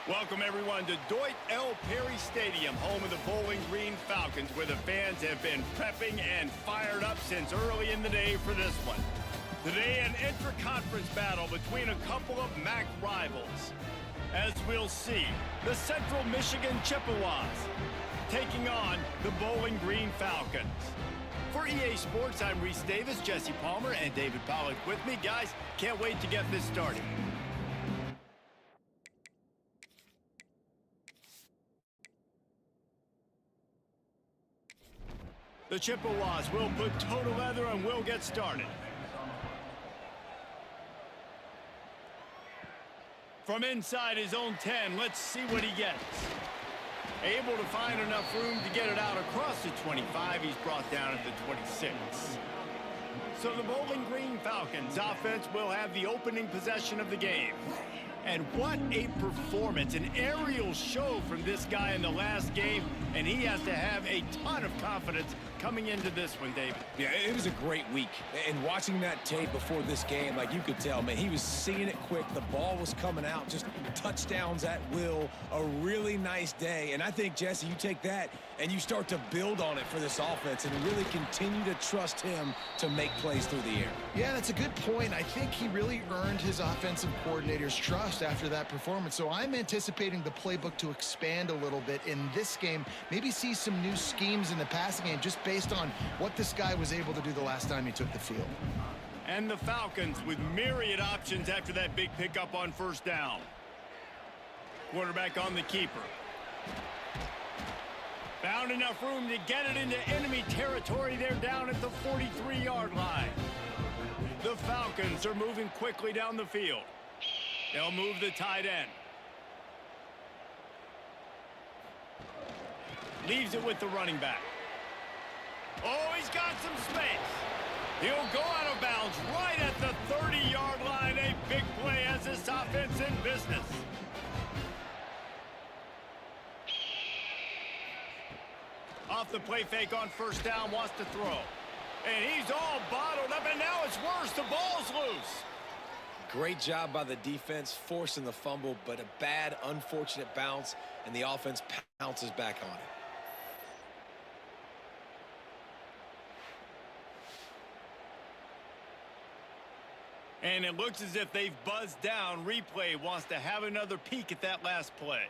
Welcome, everyone, to Deutsch L. Perry Stadium, home of the Bowling Green Falcons, where the fans have been prepping and fired up since early in the day for this one. Today, an intra-conference battle between a couple of MAC rivals. As we'll see, the Central Michigan Chippewas taking on the Bowling Green Falcons. For EA Sports, I'm Reese Davis, Jesse Palmer, and David Pollack with me. Guys, can't wait to get this started. The Chippewas will put toe to leather and we'll get started. From inside his own 10, let's see what he gets. Able to find enough room to get it out across the 25. He's brought down at the 26. So the Bowling Green Falcons offense will have the opening possession of the game. And what a performance, an aerial show from this guy in the last game, and he has to have a ton of confidence coming into this one, David. Yeah, it was a great week. And watching that tape before this game, like you could tell, man, he was seeing it quick. The ball was coming out, just touchdowns at will. A really nice day. And I think, Jesse, you take that and you start to build on it for this offense and really continue to trust him to make plays through the air. Yeah, that's a good point. I think he really earned his offensive coordinator's trust after that performance. So I'm anticipating the playbook to expand a little bit in this game. Maybe see some new schemes in the passing game just based on what this guy was able to do the last time he took the field. And the Falcons with myriad options after that big pickup on first down. Quarterback on the keeper. Found enough room to get it into enemy territory. They're down at the 43-yard line. The Falcons are moving quickly down the field. They'll move the tight end. Leaves it with the running back. Oh, he's got some space. He'll go out of bounds right at the 30-yard line. A big play as this offense in business. Off the play fake on first down, wants to throw. And he's all bottled up, and now it's worse. The ball's loose. Great job by the defense forcing the fumble, but a bad, unfortunate bounce, and the offense pounces back on it. And it looks as if they've buzzed down. Replay wants to have another peek at that last play.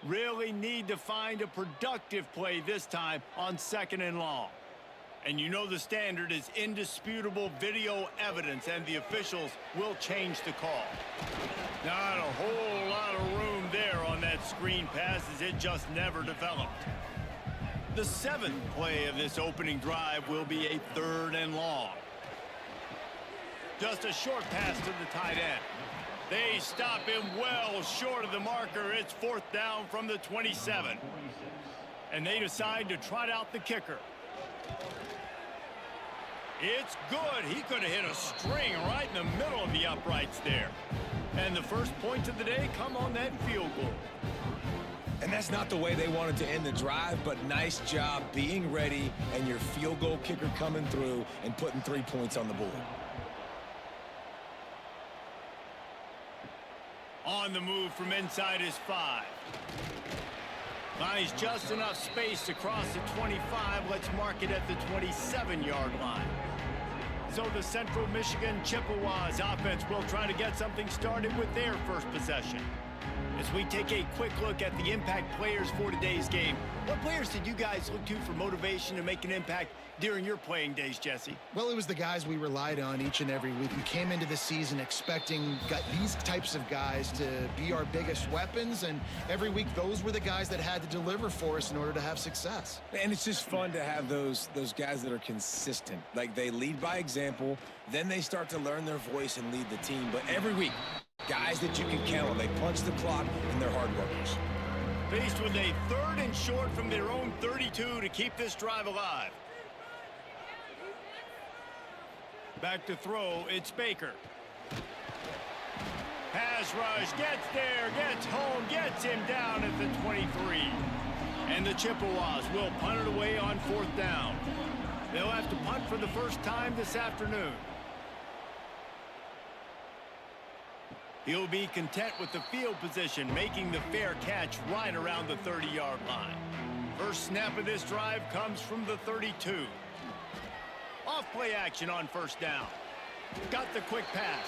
Really need to find a productive play this time on 2nd and long. And you know the standard is indisputable video evidence, and the officials will change the call. Not a whole lot of room there on that screen pass, as it just never developed. The 7th play of this opening drive will be a 3rd and long. Just a short pass to the tight end. They stop him well short of the marker. It's 4th down from the 27. And they decide to trot out the kicker. It's good. He could have hit a string right in the middle of the uprights there. And the first points of the day come on that field goal. And that's not the way they wanted to end the drive, but nice job being ready and your field goal kicker coming through and putting 3 points on the board. On the move from inside his 5. Finds just enough space to cross the 25. Let's mark it at the 27-yard line. So the Central Michigan Chippewas offense will try to get something started with their first possession. As we take a quick look at the impact players for today's game, what players did you guys look to for motivation to make an impact during your playing days, Jesse? Well, it was the guys we relied on each and every week. We came into the season expecting these types of guys to be our biggest weapons, and every week those were the guys that had to deliver for us in order to have success. And it's just fun to have those guys that are consistent. Like, they lead by example, then they start to learn their voice and lead the team. But every week, guys that you can count on, they punch the clock, and they're hard workers. Faced with a 3rd and short from their own 32 to keep this drive alive. Back to throw, it's Baker. Pass rush, gets there, gets home, gets him down at the 23. And the Chippewas will punt it away on 4th down. They'll have to punt for the first time this afternoon. He'll be content with the field position, making the fair catch right around the 30-yard line. First snap of this drive comes from the 32. Off-play action on first down. Got the quick pass.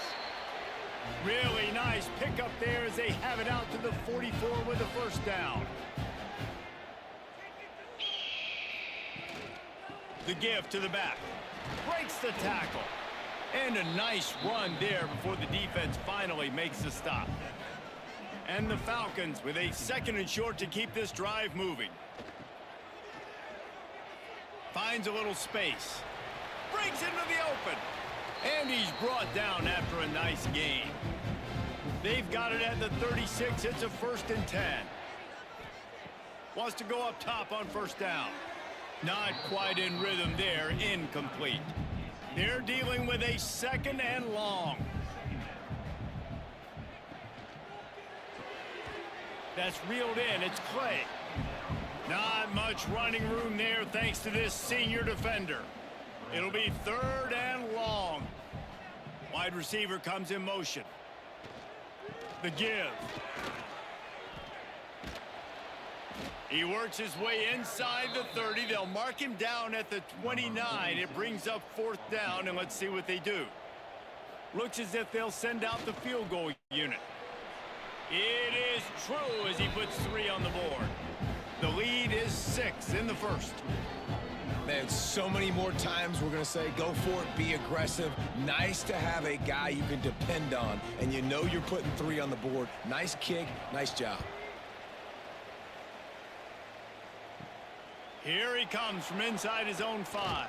Really nice pickup there as they have it out to the 44 with the first down. The give to the back. Breaks the tackle. And a nice run there before the defense finally makes the stop. And the Falcons with a 2nd and short to keep this drive moving. Finds a little space. Breaks into the open. And he's brought down after a nice gain. They've got it at the 36. It's a 1st and 10. Wants to go up top on first down. Not quite in rhythm there. Incomplete. They're dealing with a 2nd and long. That's reeled in. It's Clay. Not much running room there thanks to this senior defender. It'll be 3rd and long. Wide receiver comes in motion. The give. He works his way inside the 30. They'll mark him down at the 29. It brings up 4th down, and let's see what they do. Looks as if they'll send out the field goal unit. It is true as he puts 3 on the board. The lead is 6 in the first. Man, so many more times we're going to say, go for it, be aggressive. Nice to have a guy you can depend on, and you know you're putting 3 on the board. Nice kick, nice job. Here he comes from inside his own 5.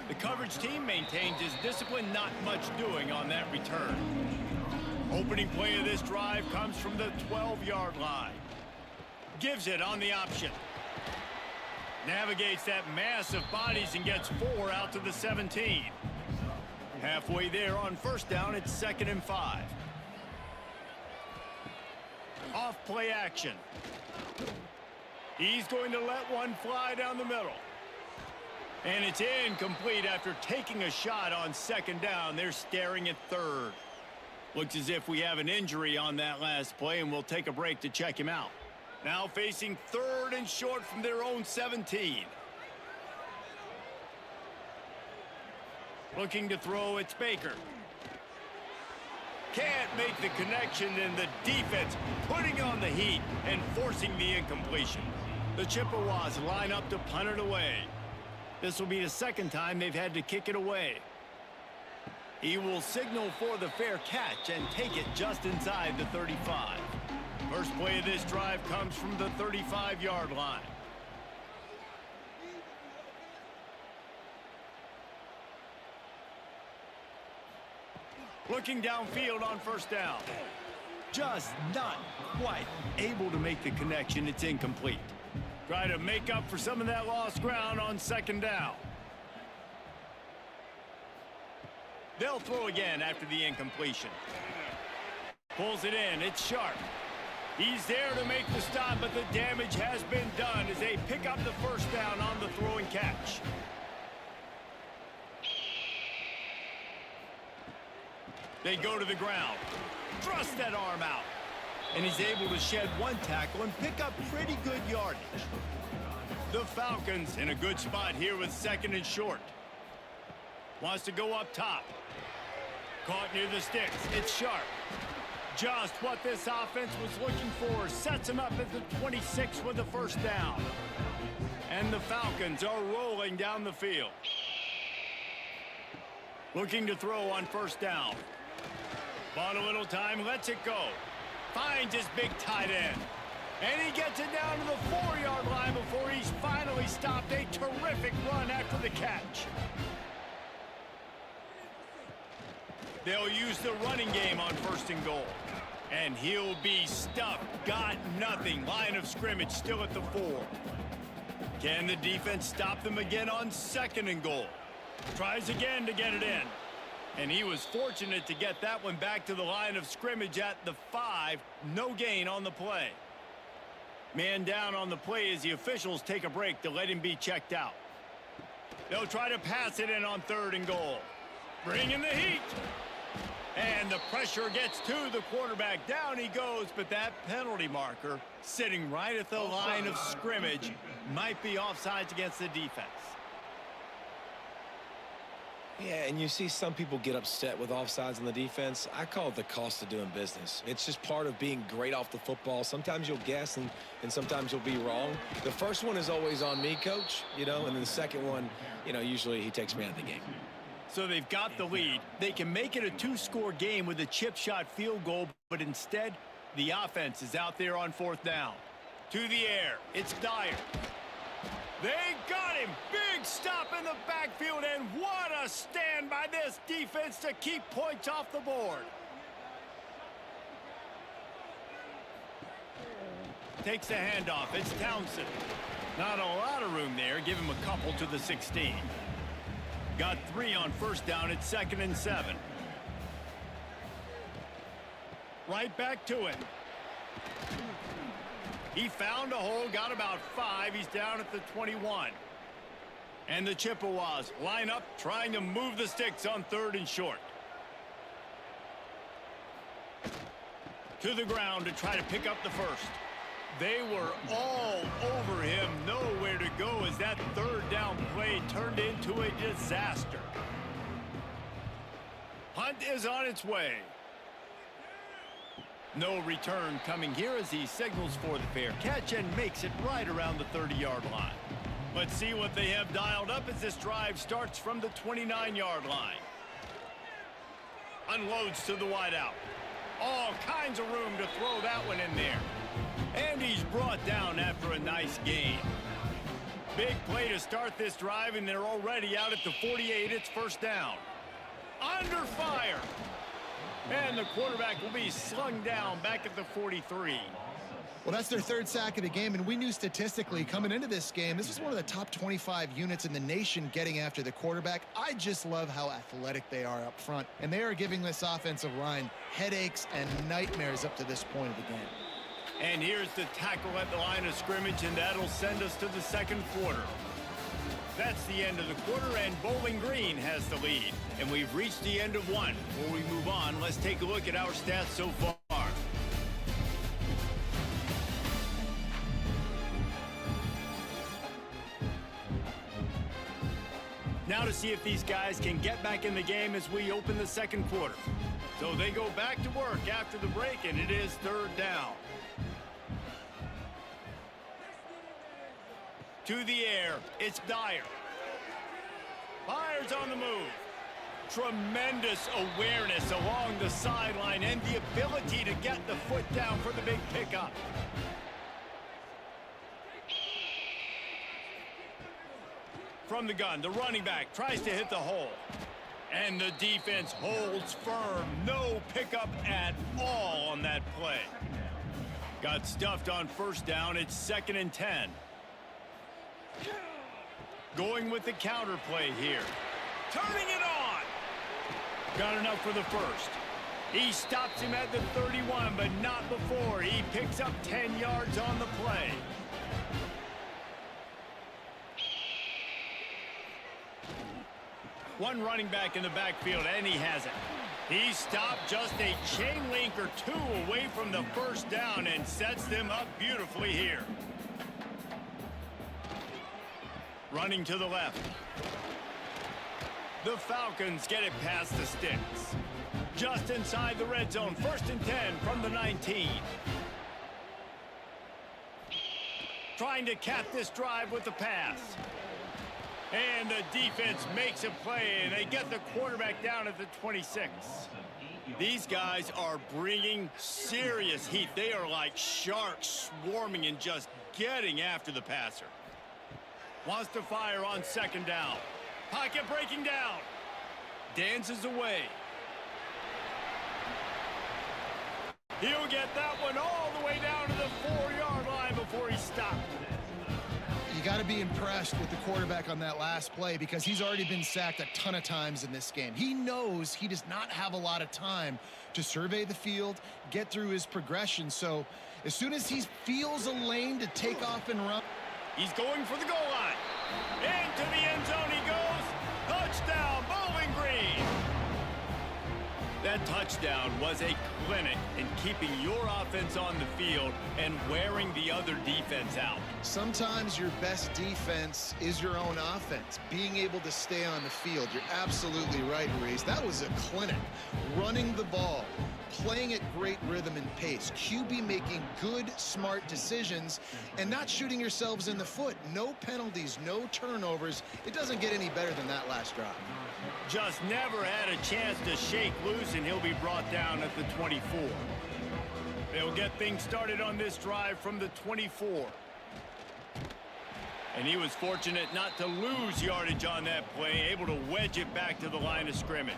The coverage team maintains his discipline, not much doing on that return. Opening play of this drive comes from the 12-yard line. Gives it on the option. Navigates that mass of bodies and gets 4 out to the 17. Halfway there on first down, it's 2nd and 5. Off play action. He's going to let one fly down the middle. And it's incomplete after taking a shot on 2nd down. They're staring at 3rd. Looks as if we have an injury on that last play, and we'll take a break to check him out. Now facing 3rd and short from their own 17. Looking to throw, it's Baker. Can't make the connection, and the defense putting on the heat and forcing the incompletion. The Chippewas line up to punt it away. This will be the 2nd time they've had to kick it away. He will signal for the fair catch and take it just inside the 35. First play of this drive comes from the 35-yard line. Looking downfield on first down. Just not quite able to make the connection. It's incomplete. Try to make up for some of that lost ground on 2nd down. They'll throw again after the incompletion. Pulls it in. It's Sharp. He's there to make the stop, but the damage has been done as they pick up the first down on the throw and catch. They go to the ground. Thrust that arm out. And he's able to shed one tackle and pick up pretty good yardage. The Falcons in a good spot here with 2nd and short. Wants to go up top. Caught near the sticks. It's Sharp. Just what this offense was looking for. Sets him up at the 26 with the first down. And the Falcons are rolling down the field. Looking to throw on first down. Bought a little time, lets it go. Finds his big tight end. And he gets it down to the 4-yard line before he's finally stopped. A terrific run after the catch. They'll use the running game on 1st and goal. And he'll be stuffed. Got nothing. Line of scrimmage still at the 4. Can the defense stop them again on 2nd and goal? Tries again to get it in. And he was fortunate to get that one back to the line of scrimmage at the 5. No gain on the play. Man down on the play as the officials take a break to let him be checked out. They'll try to pass it in on 3rd and goal. Bring in the heat. And the pressure gets to the quarterback. Down he goes, but that penalty marker sitting right at the line of scrimmage might be offsides against the defense. Yeah, and you see some people get upset with offsides on the defense. I call it the cost of doing business. It's just part of being great off the football. Sometimes you'll guess and sometimes you'll be wrong. The first one is always on me, coach, and then the second one, usually he takes me out of the game. So they've got the lead. They can make it a two-score game with a chip shot field goal, but instead, the offense is out there on fourth down. To the air, it's Dyer. They got him. Big stop in the backfield, and what a stand by this defense to keep points off the board. Takes the handoff. It's Townsend. Not a lot of room there. Give him a couple to the 16. Got 3 on first down. It's 2nd and 7. Right back to it. He found a hole, got about 5. He's down at the 21. And the Chippewas line up, trying to move the sticks on 3rd and short. To the ground to try to pick up the first. They were all over him, nowhere to go as that 3rd down play turned into a disaster. Hunt is on its way. No return coming here as he signals for the fair catch and makes it right around the 30-yard line. Let's see what they have dialed up as this drive starts from the 29-yard line. Unloads to the wideout. All kinds of room to throw that one in there. And he's brought down after a nice gain. Big play to start this drive, and they're already out at the 48. It's first down. Under fire. And the quarterback will be slung down back at the 43. Well, that's their 3rd sack of the game, and we knew statistically coming into this game, this is one of the top 25 units in the nation getting after the quarterback. I just love how athletic they are up front, and they are giving this offensive line headaches and nightmares up to this point of the game. And here's the tackle at the line of scrimmage, and that'll send us to the 2nd quarter. That's the end of the quarter, and Bowling Green has the lead. And we've reached the end of one. Before we move on, let's take a look at our stats so far. Now to see if these guys can get back in the game as we open the 2nd quarter. So they go back to work after the break, and it is 3rd down. To the air, it's Dyer. Fires on the move. Tremendous awareness along the sideline and the ability to get the foot down for the big pickup. From the gun, the running back tries to hit the hole. And the defense holds firm. No pickup at all on that play. Got stuffed on first down. It's 2nd and 10. Going with the counter play here. Turning it on. Got enough for the first. He stops him at the 31, but not before. He picks up 10 yards on the play. One running back in the backfield, and he has it. He stopped just a chain link or 2 away from the first down and sets them up beautifully here. Running to the left. The Falcons get it past the sticks. Just inside the red zone, 1st and 10 from the 19. Trying to cap this drive with the pass. And the defense makes a play, and they get the quarterback down at the 26. These guys are bringing serious heat. They are like sharks swarming and just getting after the passer. Wants to fire on 2nd down. Pocket breaking down. Dances away. He'll get that one all the way down to the 4-yard line before he stopped. You got to be impressed with the quarterback on that last play because he's already been sacked a ton of times in this game. He knows he does not have a lot of time to survey the field, get through his progression. So as soon as he feels a lane to take off and run, he's going for the goal line. Into the end zone he goes. Touchdown, Bowling Green. That touchdown was a clinic in keeping your offense on the field and wearing the other defense out. Sometimes your best defense is your own offense, being able to stay on the field. You're absolutely right, Reese. That was a clinic. Running the ball, playing at great rhythm and pace. QB making good, smart decisions and not shooting yourselves in the foot. No penalties, no turnovers. It doesn't get any better than that last drive. Just never had a chance to shake loose, and he'll be brought down at the 24. They'll get things started on this drive from the 24. And he was fortunate not to lose yardage on that play, able to wedge it back to the line of scrimmage.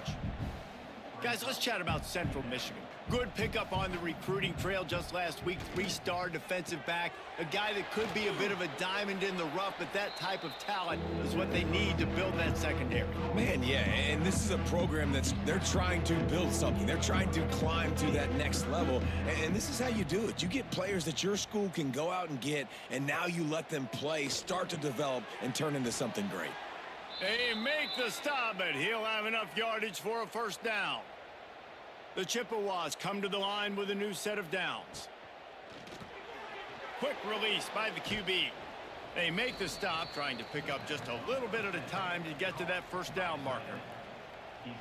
Guys, let's chat about Central Michigan. Good pickup on the recruiting trail just last week. 3-star defensive back. A guy that could be a bit of a diamond in the rough, but that type of talent is what they need to build that secondary. Man, yeah, and this is a program they're trying to build something. They're trying to climb to that next level, and this is how you do it. You get players that your school can go out and get, and now you let them play, start to develop, and turn into something great. They make the stop, but he'll have enough yardage for a first down. The Chippewas come to the line with a new set of downs. Quick release by the QB. They make the stop, trying to pick up just a little bit at a time to get to that first down marker.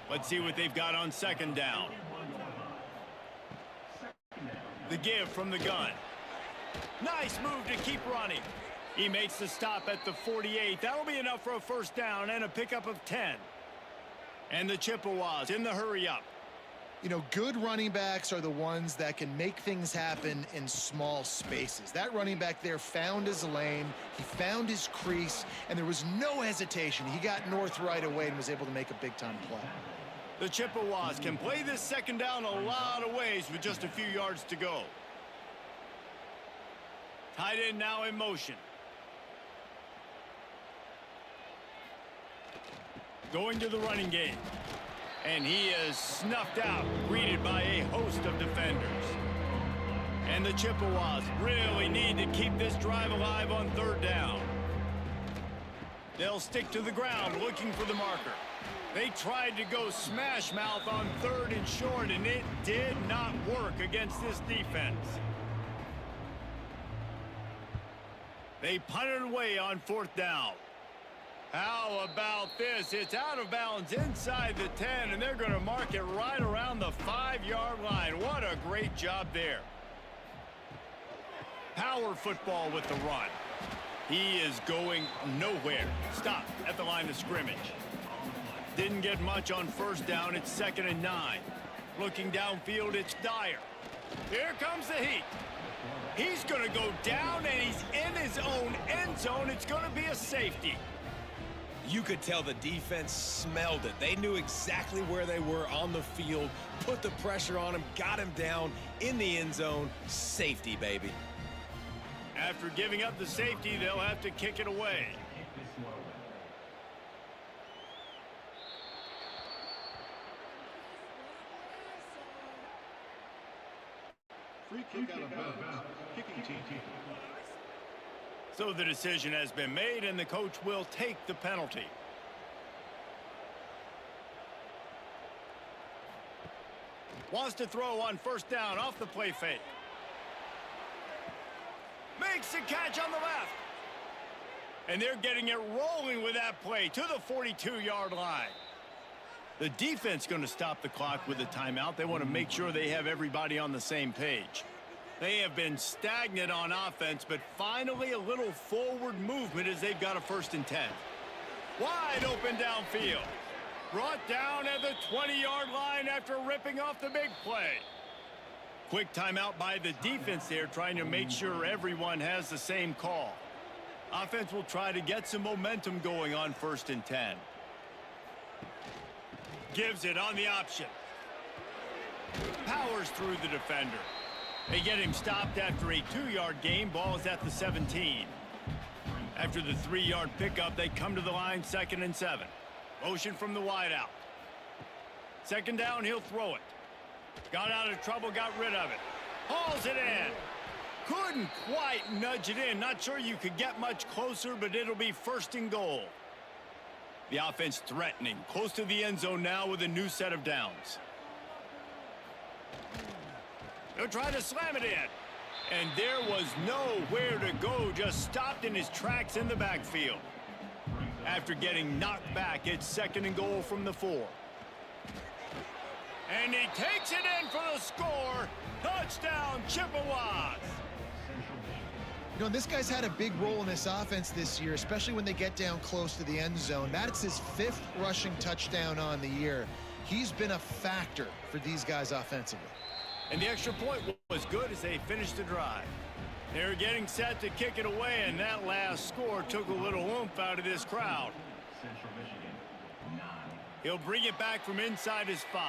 Let's see what they've got on second down. The give from the gun. Nice move to keep running. He makes the stop at the 48. That'll be enough for a first down and a pickup of 10. And the Chippewas in the hurry up. You know, good running backs are the ones that can make things happen in small spaces. That running back there found his lane, he found his crease, and there was no hesitation. He got north right away and was able to make a big-time play. The Chippewas can play this second down a lot of ways with just a few yards to go. Tight end now in motion. Going to the running game. And he is snuffed out, greeted by a host of defenders. And the Chippewas really need to keep this drive alive on third down. They'll stick to the ground looking for the marker. They tried to go smash mouth on third and short, and it did not work against this defense. They punted away on fourth down. How about this? It's out of bounds inside the 10, and they're going to mark it right around the 5-yard line. What a great job there. Power football with the run. He is going nowhere. Stop at the line of scrimmage. Didn't get much on first down. It's 2nd and 9. Looking downfield, it's Dyer. Here comes the heat. He's going to go down, and he's in his own end zone. It's going to be a safety. You could tell the defense smelled it. They knew exactly where they were on the field, put the pressure on him, got him down in the end zone. Safety, baby. After giving up the safety, they'll have to kick it away. Free kick out of bounds. Kicking team. So the decision has been made, and the coach will take the penalty. Wants to throw on first down off the play fake. Makes the catch on the left. And they're getting it rolling with that play to the 42-yard line. The defense going to stop the clock with a timeout. They want to make sure they have everybody on the same page. They have been stagnant on offense, but finally a little forward movement as they've got a 1st and 10. Wide open downfield. Brought down at the 20-yard line after ripping off the big play. Quick timeout by the defense there, trying to make sure everyone has the same call. Offense will try to get some momentum going on 1st and 10. Gives it on the option. Powers through the defender. They get him stopped after a 2-yard gain. Ball is at the 17. After the 3-yard pickup, they come to the line 2nd and 7. Motion from the wideout. 2nd down, he'll throw it. Got out of trouble, got rid of it. Hauls it in. Couldn't quite nudge it in. Not sure you could get much closer, but it'll be 1st and goal. The offense threatening. Close to the end zone now with a new set of downs. He'll try to slam it in. And there was nowhere to go, just stopped in his tracks in the backfield. After getting knocked back, it's 2nd and goal from the 4. And he takes it in for the score. Touchdown, Chippewas. You know, this guy's had a big role in this offense this year, especially when they get down close to the end zone. That's his 5th rushing touchdown on the year. He's been a factor for these guys offensively. And the extra point was good as they finished the drive. They're getting set to kick it away, and that last score took a little oomph out of this crowd. He'll bring it back from inside his 5.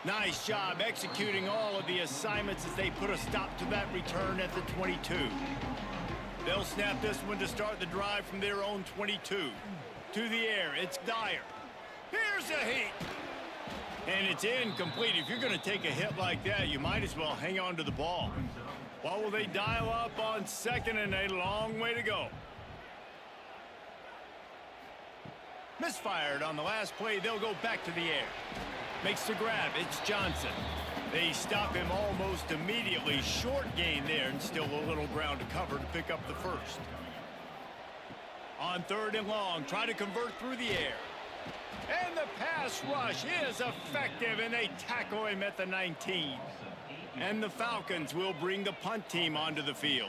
Nice job executing all of the assignments as they put a stop to that return at the 22. They'll snap this one to start the drive from their own 22. To the air, it's Dyer. Here's a heat. And it's incomplete. If you're going to take a hit like that, you might as well hang on to the ball. What will they dial up on 2nd and a long way to go? Misfired on the last play. They'll go back to the air. Makes the grab. It's Johnson. They stop him almost immediately. Short gain there and still a little ground to cover to pick up the 1st. On 3rd and long, try to convert through the air. And the pass rush is effective, and they tackle him at the 19. And the Falcons will bring the punt team onto the field.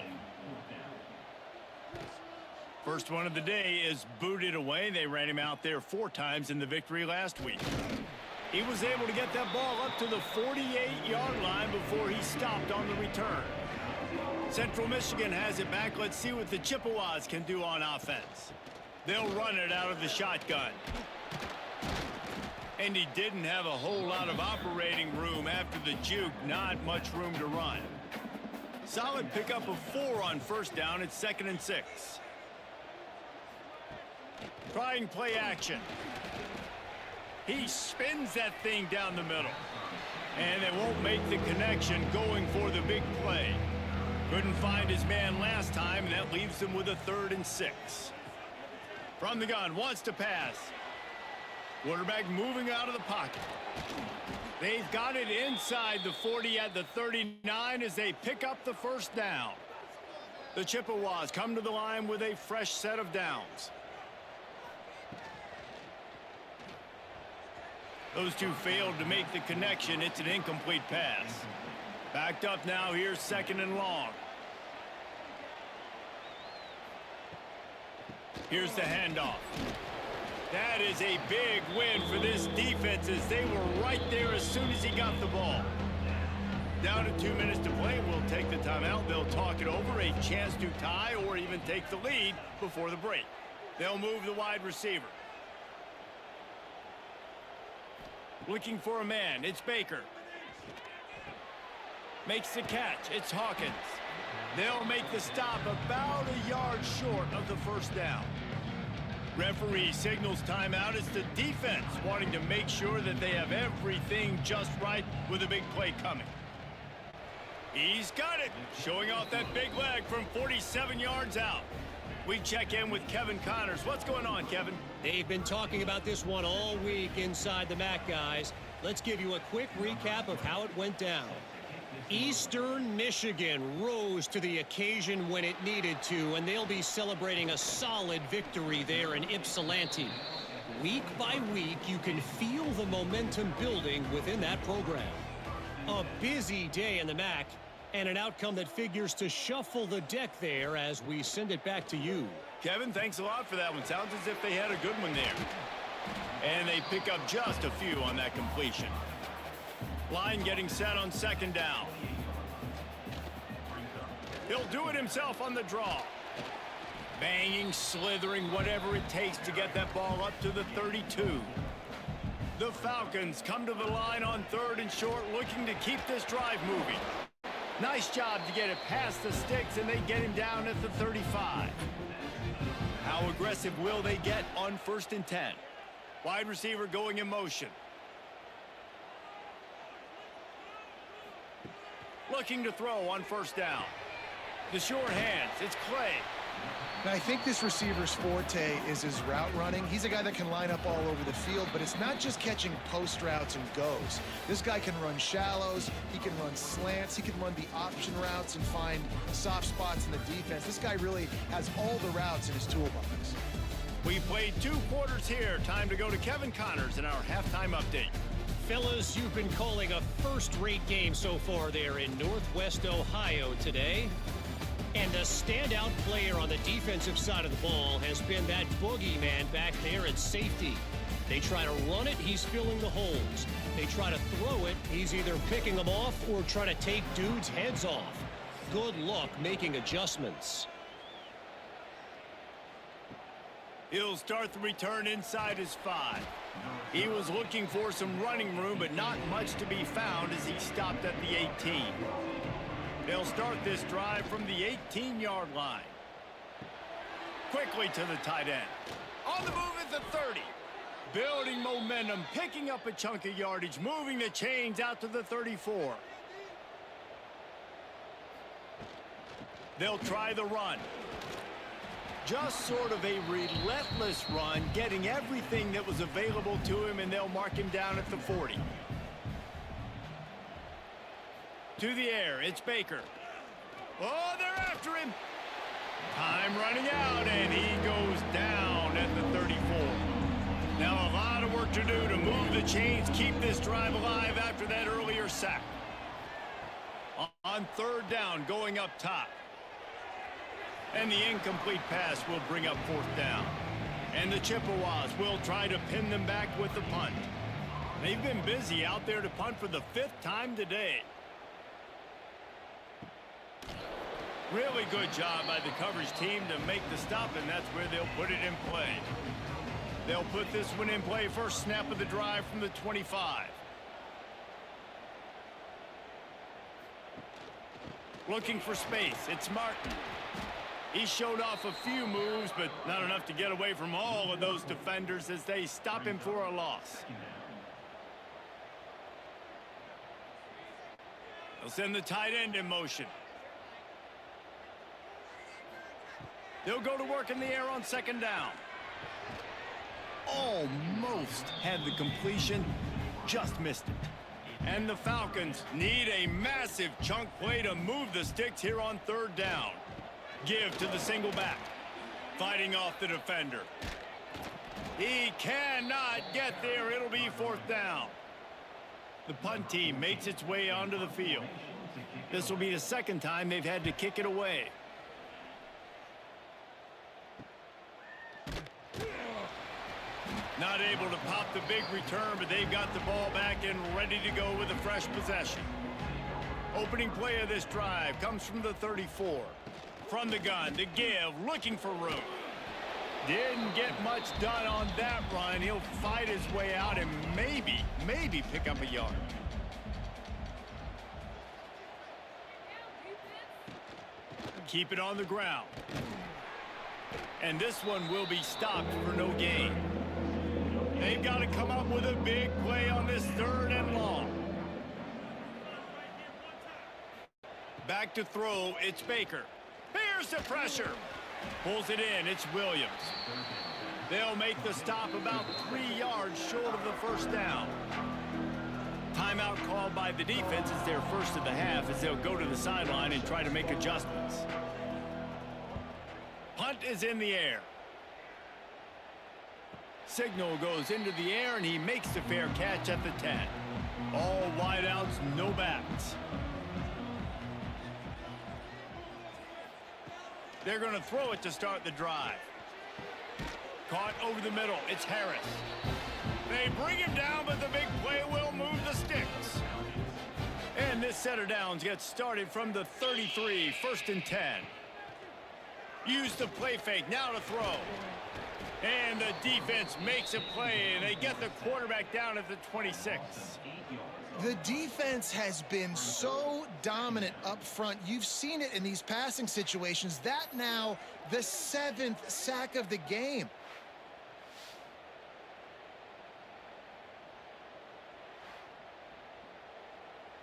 First one of the day is booted away. They ran him out there 4 times in the victory last week. He was able to get that ball up to the 48-yard line before he stopped on the return. Central Michigan has it back. Let's see what the Chippewas can do on offense. They'll run it out of the shotgun. And he didn't have a whole lot of operating room after the juke. Not much room to run. Solid pickup of 4 on 1st down. It's 2nd and 6. Trying play action. He spins that thing down the middle. And they won't make the connection going for the big play. Couldn't find his man last time, and that leaves them with a 3rd and 6. From the gun, wants to pass. Quarterback moving out of the pocket. They've got it inside the 40 at the 39 as they pick up the 1st down. The Chippewas come to the line with a fresh set of downs. Those two failed to make the connection. It's an incomplete pass. Backed up now. Here's 2nd and long. Here's the handoff. That is a big win for this defense as they were right there as soon as he got the ball. Down to 2 minutes to play. We'll take the timeout. They'll talk it over. A chance to tie or even take the lead before the break. They'll move the wide receiver. Looking for a man. It's Baker. Makes the catch. It's Hawkins. They'll make the stop about a yard short of the 1st down. Referee signals timeout. It's the defense wanting to make sure that they have everything just right with a big play coming. He's got it. Showing off that big leg from 47 yards out. We check in with Kevin Connors. What's going on, Kevin? They've been talking about this one all week inside the MAC, guys. Let's give you a quick recap of how it went down. Eastern Michigan rose to the occasion when it needed to, and they'll be celebrating a solid victory there in Ypsilanti. Week by week, you can feel the momentum building within that program. A busy day in the MAC, and an outcome that figures to shuffle the deck there as we send it back to you. Kevin, thanks a lot for that one. Sounds as if they had a good one there. And they pick up just a few on that completion. Line getting set on 2nd down. He'll do it himself on the draw. Banging, slithering, whatever it takes to get that ball up to the 32. The Falcons come to the line on 3rd and short, looking to keep this drive moving. Nice job to get it past the sticks, and they get him down at the 35. How aggressive will they get on 1st and 10? Wide receiver going in motion. Looking to throw on 1st down. The short hands. It's Clay. Now, I think this receiver's forte is his route running. He's a guy that can line up all over the field, but it's not just catching post routes and goes. This guy can run shallows, he can run slants, he can run the option routes and find soft spots in the defense. This guy really has all the routes in his toolbox. We played 2 quarters here. Time to go to Kevin Connors in our halftime update. Fellas, you've been calling a first-rate game so far there in Northwest Ohio today. And the standout player on the defensive side of the ball has been that boogeyman back there at safety. They try to run it, he's filling the holes. They try to throw it, he's either picking them off or trying to take dudes' heads off. Good luck making adjustments. He'll start the return inside his 5. He was looking for some running room, but not much to be found as he stopped at the 18. They'll start this drive from the 18-yard line. Quickly to the tight end. On the move at the 30. Building momentum, picking up a chunk of yardage, moving the chains out to the 34. They'll try the run. Just sort of a relentless run, getting everything that was available to him, and they'll mark him down at the 40. To the air, it's Baker. Oh, they're after him. Time running out, and he goes down at the 34. Now a lot of work to do to move the chains, keep this drive alive after that earlier sack. On 3rd down, going up top. And the incomplete pass will bring up 4th down. And the Chippewas will try to pin them back with the punt. They've been busy out there to punt for the 5th time today. Really good job by the coverage team to make the stop, and that's where they'll put it in play. They'll put this one in play first snap of the drive from the 25. Looking for space, it's Martin. He showed off a few moves, but not enough to get away from all of those defenders as they stop him for a loss. They'll send the tight end in motion. They'll go to work in the air on 2nd down. Almost had the completion, just missed it. And the Falcons need a massive chunk play to move the sticks here on 3rd down. Give to the single back. Fighting off the defender. He cannot get there. It'll be 4th down. The punt team makes its way onto the field. This will be the 2nd time they've had to kick it away. Not able to pop the big return, but they've got the ball back and ready to go with a fresh possession. Opening play of this drive comes from the 34. From the gun, to give, looking for room. Didn't get much done on that run. He'll fight his way out and maybe pick up a yard. Keep it on the ground. And this one will be stopped for no gain. They've got to come up with a big play on this 3rd and long. Back to throw, it's Baker. Here's the pressure. Pulls it in, it's Williams. They'll make the stop about 3 yards short of the 1st down. Timeout called by the defense is their first of the half as they'll go to the sideline and try to make adjustments. Punt is in the air. Signal goes into the air, and he makes the fair catch at the 10. All wideouts, no backs. They're going to throw it to start the drive. Caught over the middle. It's Harris. They bring him down, but the big play will move the sticks. And this set of downs gets started from the 33, 1st and 10. Use the play fake, now to throw. And the defense makes a play, and they get the quarterback down at the 26. The defense has been so dominant up front. You've seen it in these passing situations. That now the 7th sack of the game.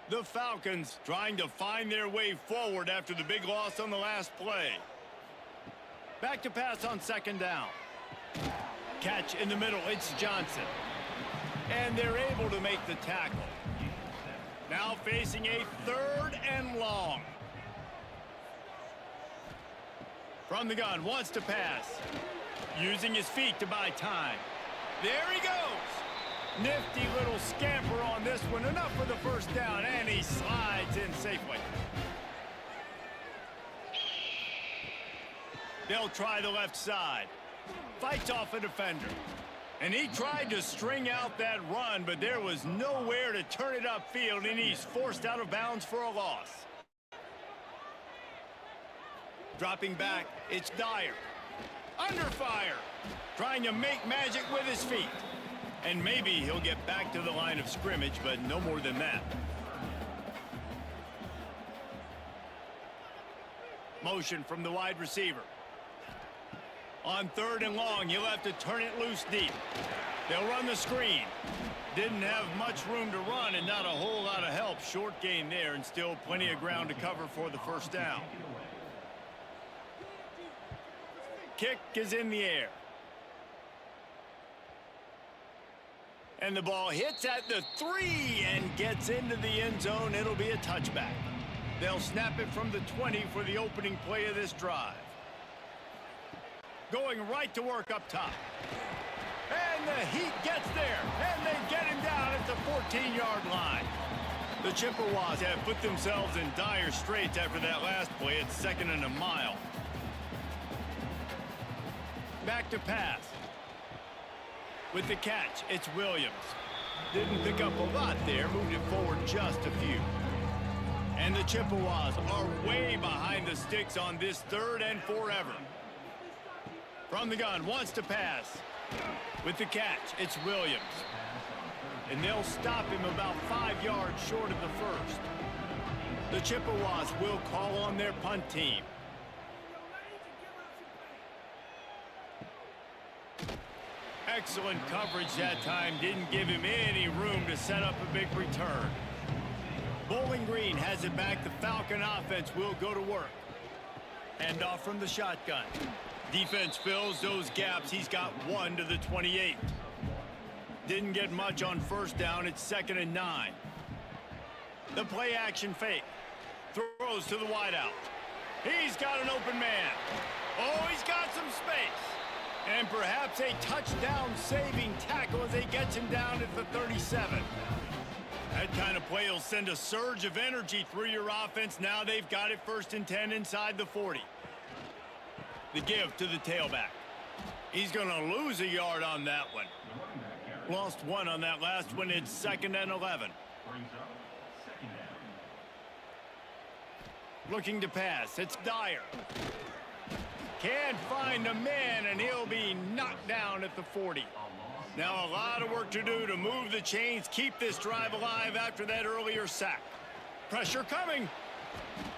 The Falcons trying to find their way forward after the big loss on the last play. Back to pass on second down. Catch in the middle. It's Johnson. And they're able to make the tackle. Now facing a 3rd and long. From the gun, wants to pass. Using his feet to buy time. There he goes. Nifty little scamper on this one. Enough for the first down, and he slides in safely. They'll try the left side. Fights off a defender. And he tried to string out that run, but there was nowhere to turn it upfield, and he's forced out of bounds for a loss. Dropping back, it's Dyer. Under fire. Trying to make magic with his feet. And maybe he'll get back to the line of scrimmage, but no more than that. Motion from the wide receiver. On 3rd and long, he'll have to turn it loose deep. They'll run the screen. Didn't have much room to run and not a whole lot of help. Short gain there and still plenty of ground to cover for the first down. Kick is in the air. And the ball hits at the 3 and gets into the end zone. It'll be a touchback. They'll snap it from the 20 for the opening play of this drive. Going right to work up top. And the heat gets there. And they get him down at the 14-yard line. The Chippewas have put themselves in dire straits after that last play. It's 2nd and a mile. Back to pass. With the catch, it's Williams. Didn't pick up a lot there. Moved it forward just a few. And the Chippewas are way behind the sticks on this 3rd and forever. From the gun, wants to pass. With the catch, it's Williams. And they'll stop him about 5 yards short of the first. The Chippewas will call on their punt team. Excellent coverage that time. Didn't give him any room to set up a big return. Bowling Green has it back. The Falcon offense will go to work. Hand off from the shotgun. Defense fills those gaps. He's got 1 to the 28. Didn't get much on first down. It's 2nd and 9. The play action fake. Throws to the wideout. He's got an open man. Oh, he's got some space. And perhaps a touchdown-saving tackle as he gets him down at the 37. That kind of play will send a surge of energy through your offense. Now they've got it 1st and 10 inside the 40. The give to the tailback. He's going to lose a yard on that one. Lost 1 on that last one. It's 2nd and 11. Looking to pass. It's Dyer. Can't find a man, and he'll be knocked down at the 40. Now a lot of work to do to move the chains, keep this drive alive after that earlier sack. Pressure coming.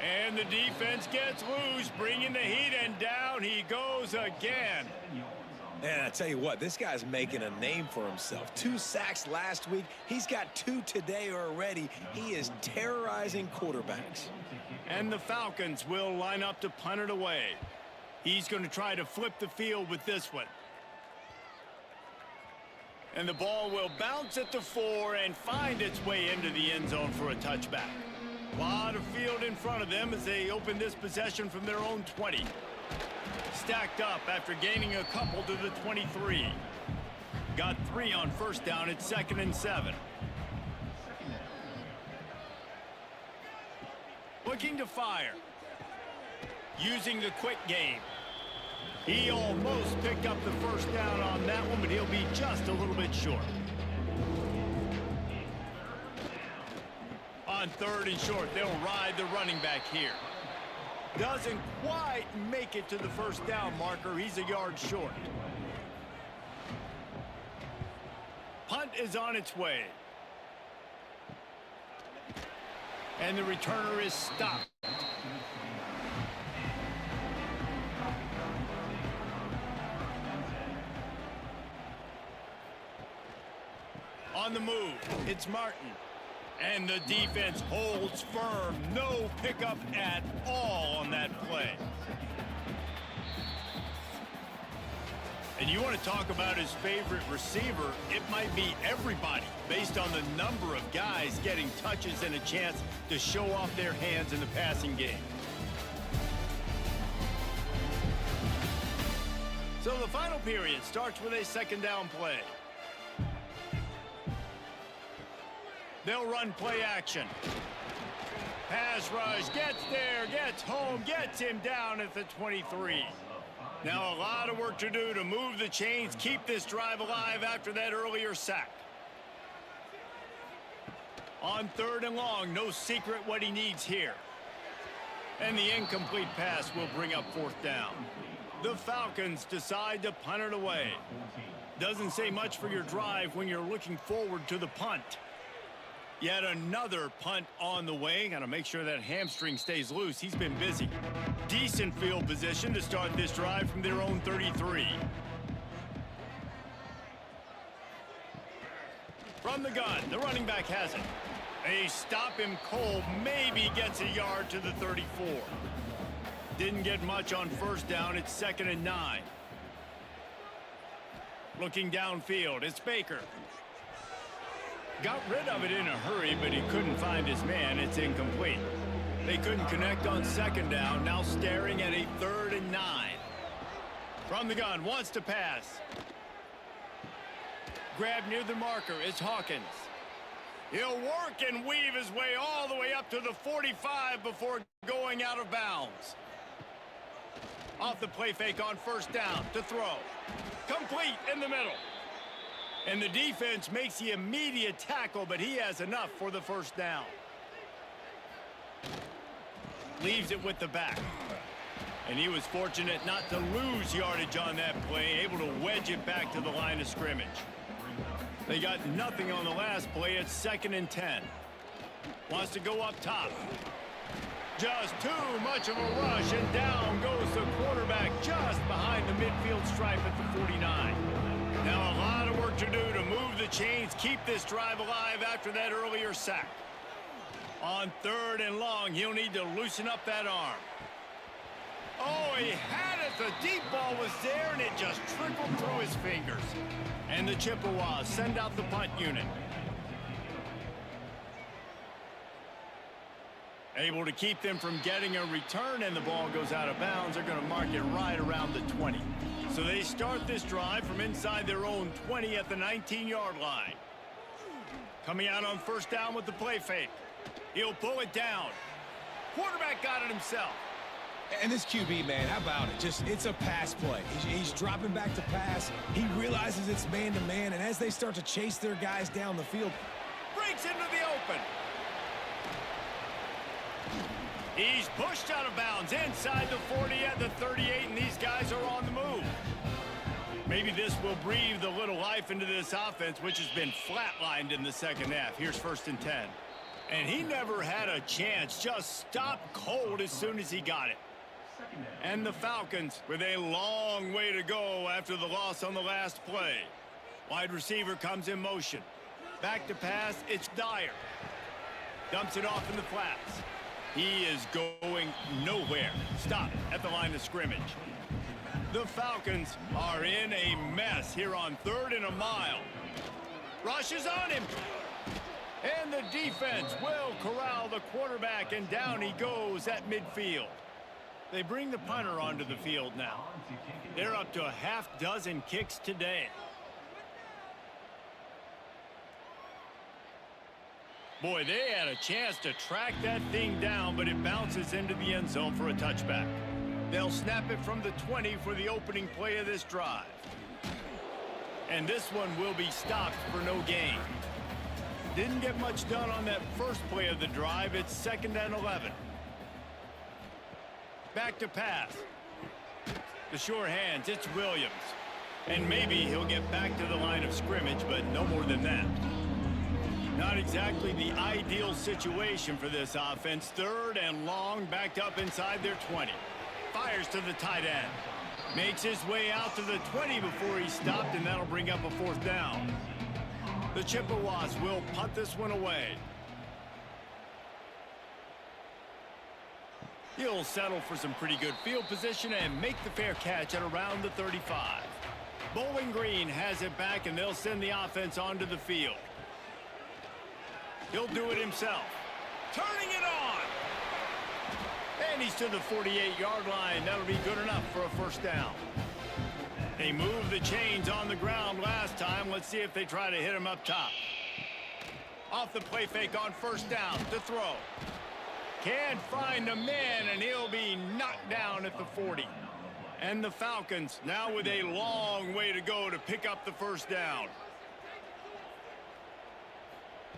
And the defense gets loose, bringing the heat, and down he goes again. And I tell you what, this guy's making a name for himself. 2 sacks last week. He's got 2 today already. He is terrorizing quarterbacks. And the Falcons will line up to punt it away. He's going to try to flip the field with this one. And the ball will bounce at the 4 and find its way into the end zone for a touchback. A lot of field in front of them as they open this possession from their own 20. Stacked up after gaining a couple to the 23. Got 3 on first down. It's 2nd and 7. Looking to fire. Using the quick game. He almost picked up the first down on that one, but he'll be just a little bit short. On 3rd and short, they'll ride the running back here. Doesn't quite make it to the first down marker. He's a yard short. Punt is on its way. And the returner is stopped. On the move, it's Martin. And the defense holds firm. No pickup at all on that play. And you want to talk about his favorite receiver, it might be everybody, based on the number of guys getting touches and a chance to show off their hands in the passing game. So the final period starts with a second down play. They'll run play action. Pass rush, gets there, gets home, gets him down at the 23. Now a lot of work to do to move the chains, keep this drive alive after that earlier sack. On 3rd and long, no secret what he needs here. And the incomplete pass will bring up 4th down. The Falcons decide to punt it away. Doesn't say much for your drive when you're looking forward to the punt. Yet another punt on the way. Got to make sure that hamstring stays loose. He's been busy. Decent field position to start this drive from their own 33. From the gun, the running back has it. They stop him cold, maybe gets a yard to the 34. Didn't get much on 1st down. It's 2nd and 9. Looking downfield, it's Baker. Got rid of it in a hurry, but he couldn't find his man. It's incomplete. They couldn't connect on 2nd down. Now staring at a 3rd and 9. From the gun, wants to pass. Grab near the marker. It's Hawkins. He'll work and weave his way all the way up to the 45 before going out of bounds. Off the play fake on 1st down to throw. Complete in the middle. And the defense makes the immediate tackle, but he has enough for the 1st down. Leaves it with the back. And he was fortunate not to lose yardage on that play, able to wedge it back to the line of scrimmage. They got nothing on the last play. It's 2nd and 10. Wants to go up top. Just too much of a rush, and down goes the quarterback just behind the midfield stripe at the 49. Now a lot of work to do to move the chains, keep this drive alive after that earlier sack. On 3rd and long, he'll need to loosen up that arm. Oh, he had it. The deep ball was there, and it just trickled through his fingers. And the Chippewas send out the punt unit. Able to keep them from getting a return, and the ball goes out of bounds. They're going to mark it right around the 20. So they start this drive from inside their own 20 at the 19-yard line. Coming out on 1st down with the play fake. He'll pull it down. Quarterback got it himself. And this QB, man, how about it? It's a pass play. He's dropping back to pass. He realizes it's man-to-man, and as they start to chase their guys down the field, breaks into the open. He's pushed out of bounds inside the 40 at the 38, and these guys are on the move. Maybe this will breathe a little life into this offense, which has been flatlined in the 2nd half. Here's 1st and 10. And he never had a chance, just stopped cold as soon as he got it. And the Falcons with a long way to go after the loss on the last play. Wide receiver comes in motion. Back to pass, it's Dyer. Dumps it off in the flats. He is going nowhere. Stop at the line of scrimmage. The Falcons are in a mess here on 3rd and a mile. Rushes on him. And the defense will corral the quarterback, and down he goes at midfield. They bring the punter onto the field now. They're up to a half-dozen kicks today. Boy, they had a chance to track that thing down, but it bounces into the end zone for a touchback. They'll snap it from the 20 for the opening play of this drive. And this one will be stopped for no gain. Didn't get much done on that first play of the drive. It's 2nd and 11. Back to pass. The sure hands, it's Williams. And maybe he'll get back to the line of scrimmage, but no more than that. Not exactly the ideal situation for this offense. 3rd and long, backed up inside their 20. Fires to the tight end. Makes his way out to the 20 before he stopped, and that'll bring up a 4th down. The Chippewas will punt this one away. He'll settle for some pretty good field position and make the fair catch at around the 35. Bowling Green has it back, and they'll send the offense onto the field. He'll do it himself. Turning it on. And he's to the 48-yard line. That'll be good enough for a first down. They moved the chains on the ground last time. Let's see if they try to hit him up top. Off the play fake on first down to throw. Can't find a man, and he'll be knocked down at the 40. And the Falcons now with a long way to go to pick up the first down.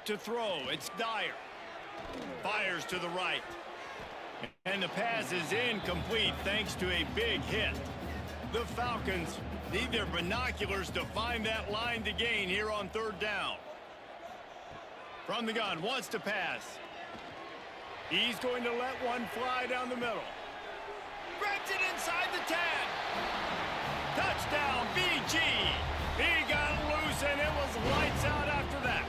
To throw, it's Dyer. Fires to the right. And the pass is incomplete thanks to a big hit. The Falcons need their binoculars to find that line to gain here on third down. From the gun, wants to pass. He's going to let one fly down the middle. Grabs it inside the 10. Touchdown, BG. He got loose, and it was lights out after that.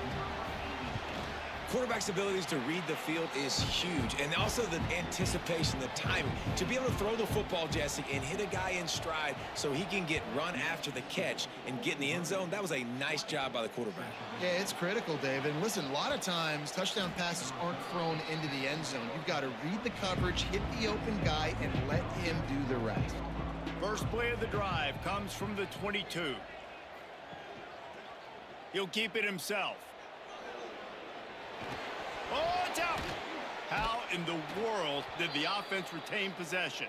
Quarterback's abilities to read the field is huge, and also the anticipation, the timing. To be able to throw the football, Jesse, and hit a guy in stride so he can get run after the catch and get in the end zone, that was a nice job by the quarterback. Yeah, it's critical, David. And listen, a lot of times touchdown passes aren't thrown into the end zone. You've got to read the coverage, hit the open guy, and let him do the rest. First play of the drive comes from the 22. He'll keep it himself. Oh, it's out. How in the world did the offense retain possession?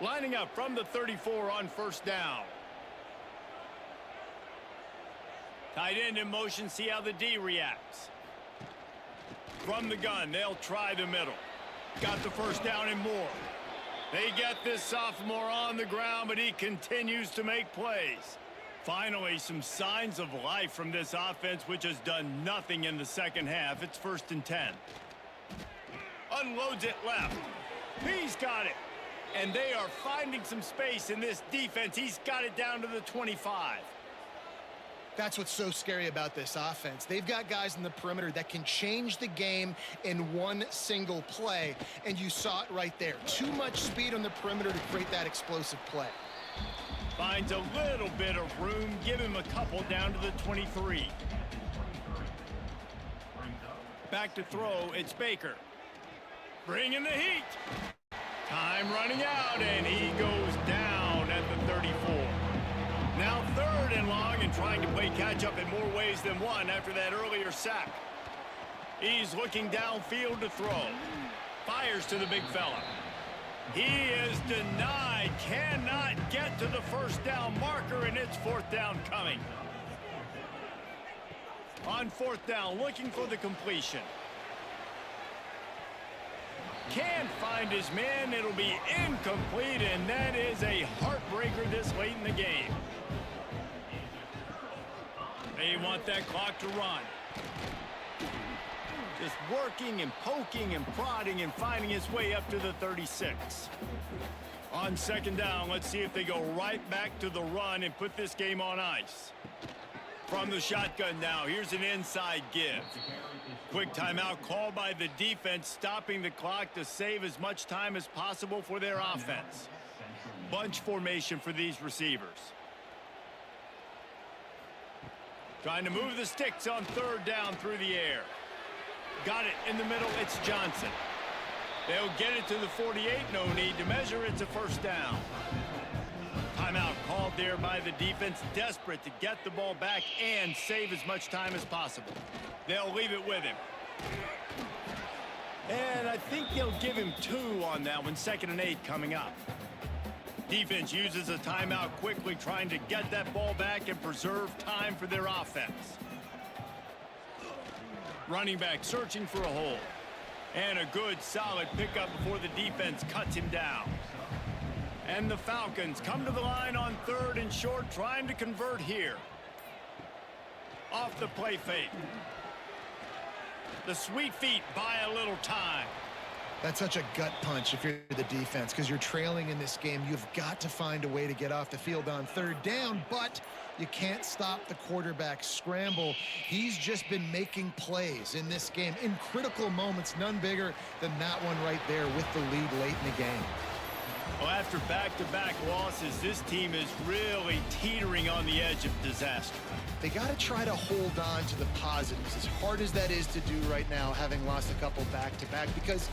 Lining up from the 34 on first down. Tight end in motion, see how the D reacts. From the gun, they'll try the middle. Got the first down and more. They get this sophomore on the ground, but he continues to make plays. Finally, some signs of life from this offense, which has done nothing in the second half. It's 1st and 10. Unloads it left. He's got it. And they are finding some space in this defense. He's got it down to the 25. That's what's so scary about this offense. They've got guys in the perimeter that can change the game in one single play. And you saw it right there. Too much speed on the perimeter to create that explosive play. Finds a little bit of room. Give him a couple down to the 23. Back to throw. It's Baker. Bringing the heat. Time running out, and he goes down at the 34. Now 3rd and long, and trying to play catch-up in more ways than one after that earlier sack. He's looking downfield to throw. Fires to the big fella. He is denied, cannot get to the first down marker, and it's 4th down coming. On 4th down, looking for the completion. Can't find his man, it'll be incomplete, and that is a heartbreaker this late in the game. They want that clock to run. Just working and poking and prodding and finding his way up to the 36. On 2nd down, let's see if they go right back to the run and put this game on ice. From the shotgun now, here's an inside give. Quick timeout called by the defense, stopping the clock to save as much time as possible for their offense. Bunch formation for these receivers. Trying to move the sticks on 3rd down through the air. Got it in the middle, it's Johnson. They'll get it to the 48, no need to measure, it's a first down. Timeout called there by the defense, desperate to get the ball back and save as much time as possible. They'll leave it with him. And I think they'll give him 2 on that one, 2nd and 8 coming up. Defense uses a timeout quickly, trying to get that ball back and preserve time for their offense. Running back searching for a hole. And a good, solid pickup before the defense cuts him down. And the Falcons come to the line on 3rd and short, trying to convert here. Off the play fake. The sweet feet buy a little time. That's such a gut punch if you're the defense, because you're trailing in this game. You've got to find a way to get off the field on 3rd down, but you can't stop the quarterback scramble. He's just been making plays in this game in critical moments, none bigger than that one right there with the lead late in the game. Well, after back-to-back losses, this team is really teetering on the edge of disaster. They got to try to hold on to the positives, as hard as that is to do right now, having lost a couple back-to-back, because